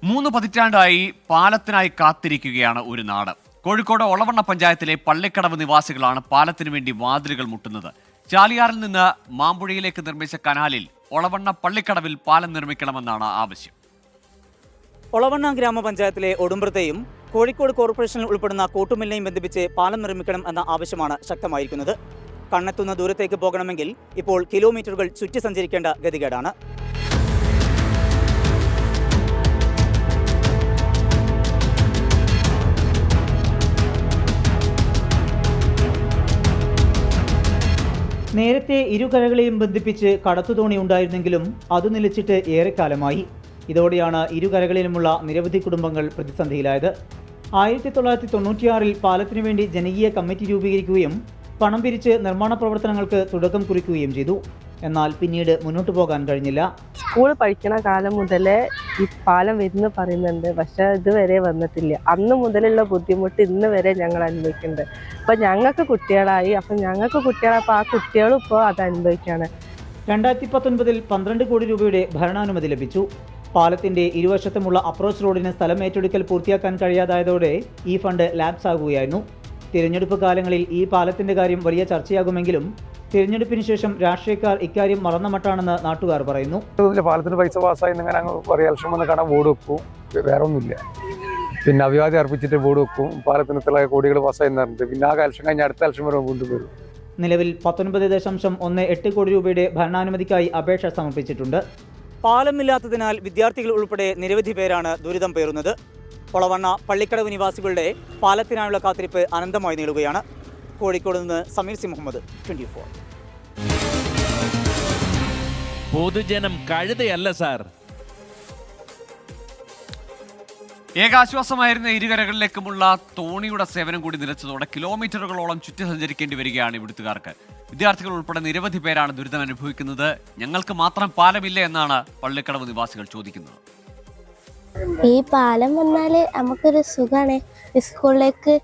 3 പതിറ്റാണ്ടായി പാലത്തിനായി കാത്തിരിക്കുകയാണ് ഒരു നാട്. കോഴിക്കോട് ഒളവണ്ണ പഞ്ചായത്തിലെ പള്ളിക്കടവ് നിവാസികളാണ് പാലത്തിനു വേണ്ടി വാതിലുകൾ മുട്ടുന്നത്. ചാലിയാറിൽ നിന്ന് മാമ്പുഴയിലേക്ക് നിർമ്മിച്ച കനാലിൽ ഒളവണ്ണ പള്ളിക്കടവിൽ പാലം നിർമ്മിക്കണമെന്നാണ് ആവശ്യം. ഒളവണ്ണ ഗ്രാമപഞ്ചായത്തിലെ ഒടുമ്പ്രത്തെയും കോഴിക്കോട് കോർപ്പറേഷനിൽ ഉൾപ്പെടുന്ന കോട്ടുമില്ലിനെയും ബന്ധിപ്പിച്ച് പാലം നിർമ്മിക്കണം എന്ന ആവശ്യമാണ് ശക്തമായിരിക്കുന്നത്. കണ്ണെത്തുന്ന ദൂരത്തേക്ക് പോകണമെങ്കിൽ ഇപ്പോൾ കിലോമീറ്ററുകൾ ചുറ്റി സഞ്ചരിക്കേണ്ട ഗതികേടാണ്. നേരത്തെ ഇരുകരകളെയും ബന്ധിപ്പിച്ച് കടത്തുതോണി ഉണ്ടായിരുന്നെങ്കിലും അത് നിലച്ചിട്ട് ഏറെക്കാലമായി. ഇതോടെയാണ് ഇരുകരകളിലുമുള്ള നിരവധി കുടുംബങ്ങൾ പ്രതിസന്ധിയിലായത്. 1996 പാലത്തിനു വേണ്ടി ജനകീയ കമ്മിറ്റി രൂപീകരിക്കുകയും പണം പിരിച്ച് നിർമ്മാണ പ്രവർത്തനങ്ങൾക്ക് തുടക്കം കുറിക്കുകയും ചെയ്തു. എന്നാൽ പിന്നീട് മുന്നോട്ട് പോകാൻ കഴിഞ്ഞില്ല. സ്കൂൾ പഠിക്കുന്ന കാലം മുതലേ ഈ പാലം വരുന്നു പറയുന്നുണ്ട്, പക്ഷെ ഇതുവരെ വന്നിട്ടില്ല. അന്ന് മുതലുള്ള ബുദ്ധിമുട്ട് ഇന്ന് വരെ ഞങ്ങൾ അനുഭവിക്കുന്നുണ്ട്. അപ്പം ഞങ്ങൾക്ക് കുട്ടികളായി, കുട്ടികളപ്പോൾ ആ കുട്ടികളും ഇപ്പോൾ അത് അനുഭവിക്കുകയാണ്. 2019 12 കോടി രൂപയുടെ ഭരണാനുമതി ലഭിച്ചു. പാലത്തിന്റെ ഇരുവശത്തുമുള്ള അപ്രോച്ച് റോഡിന് സ്ഥലം ഏറ്റെടുക്കൽ പൂർത്തിയാക്കാൻ കഴിയാതായതോടെ ഈ ഫണ്ട് ലാപ്സ് ആകുകയായിരുന്നു. തിരഞ്ഞെടുപ്പ് കാലങ്ങളിൽ ഈ പാലത്തിന്റെ കാര്യം വലിയ ചർച്ചയാകുമെങ്കിലും തിരഞ്ഞെടുപ്പിന് ശേഷം രാഷ്ട്രീയക്കാർ ഇക്കാര്യം മറന്ന മട്ടാണെന്ന് നാട്ടുകാർ പറയുന്നു. പാലത്തിന് പൈസ പാസ്സായി ഇലക്ഷൻ വന്ന് കാണാൻ ബോർഡ് വെക്കും, വേറെ ഒന്നുമില്ല. പിന്നെ അഭിവാദ്യം അർപ്പിച്ചിട്ട് ബോർഡ് വെക്കും, പാലത്തിന് ഇത്ര കോടികൾ പാസ്സായി പറഞ്ഞിട്ട് പിന്നെ ആ ഇലക്ഷൻ കഴിഞ്ഞ് അടുത്ത ഇലക്ഷൻ വരെ വീണ്ടും വരും. നിലവിൽ 19.18 കോടി രൂപയുടെ ഭരണാനുമതിക്കായി അപേക്ഷ സമർപ്പിച്ചിട്ടുണ്ട്. പാലമില്ലാത്തതിനാൽ വിദ്യാർത്ഥികൾ ഉൾപ്പെടെ നിരവധി പേരാണ് ദുരിതം പേറുന്നത്. ഒളവണ്ണ പള്ളിക്കടവ് നിവാസികളുടെ പാലത്തിനായുള്ള കാത്തിരിപ്പ് അനന്തമായി നീളുകയാണ്. കോഴിക്കോട് നിന്ന് സമീർ സി മുഹമ്മദ്, 24. പൊതുജനം കഴുതയല്ല സാർ. ഏകാശ്വാസമായിരുന്ന ഇരുകരകളിലേക്കുമുള്ള തോണിയുടെ സേവനം കൂടി നിലച്ചതോടെ കിലോമീറ്ററുകളോളം ചുറ്റി സഞ്ചരിക്കേണ്ടി വരികയാണ് ഇവിടുത്തുകാർക്ക്. വിദ്യാർത്ഥികൾ ഉൾപ്പെടെ നിരവധി പേരാണ് ദുരിതം അനുഭവിക്കുന്നത്. ഞങ്ങൾക്ക് മാത്രം പാലമില്ല എന്നാണ് പള്ളിക്കടവ് നിവാസികൾ ചോദിക്കുന്നത്. ഈ പാലം വന്നാൽ നമുക്കൊരു സുഖമാണ്. സ്കൂളിലേക്ക്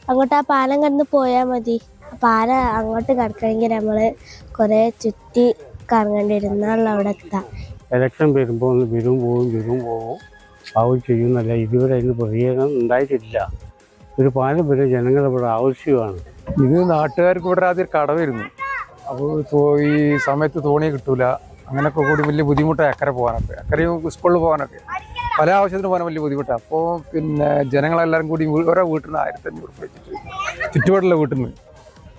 അങ്ങോട്ട് ആ പാലം കടന്ന് പോയാൽ മതി. പാലം അങ്ങോട്ട് കടക്കണമെങ്കിൽ നമ്മൾ കുറേ ചുറ്റി കറങ്ങേണ്ടി വരുന്നുള്ള അവിടെ എത്താം. ഇലക്ഷൻ വരുമ്പോൾ വരും പോവും ആവും ചെയ്യുന്നല്ല. ഇതുവരെ അതിന് പ്രതികരണം ഉണ്ടായിട്ടില്ല. ഒരു പാലം വരെ ജനങ്ങൾ ഇവിടെ ആവശ്യമാണ്. ഇത് നാട്ടുകാർക്ക് ഇവിടെ ആദ്യം കടവായിരുന്നു. അപ്പോൾ ഈ സമയത്ത് തോണി കിട്ടൂല, അങ്ങനെയൊക്കെ കൂടി വലിയ ബുദ്ധിമുട്ടാണ്. അക്കരെ പോകാനൊക്കെ, അക്കരയും സ്കൂളിൽ പോകാനൊക്കെ പല ആവശ്യത്തിന് പോകാൻ വലിയ ബുദ്ധിമുട്ടാണ്. അപ്പോൾ പിന്നെ ജനങ്ങളെല്ലാവരും കൂടി ഓരോ വീട്ടിൽ നിന്ന് 1500 രൂപ വെച്ചിട്ട്, ചുറ്റുപാടുള്ള വീട്ടിൽ നിന്ന്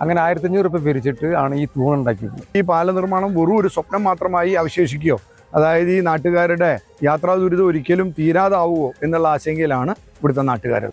അങ്ങനെ 1500 രൂപ പിരിച്ചിട്ട് ആണ് ഈ തൂണുണ്ടാക്കിയത്. ഈ പാല നിർമ്മാണം വെറും ഒരു സ്വപ്നം മാത്രമായി അവശേഷിക്കുകയോ, അതായത് ഈ നാട്ടുകാരുടെ യാത്രാ ദുരിതം ഒരിക്കലും തീരാതാവുമോ എന്നുള്ള ആശങ്കയിലാണ് ഇവിടുത്തെ നാട്ടുകാർ.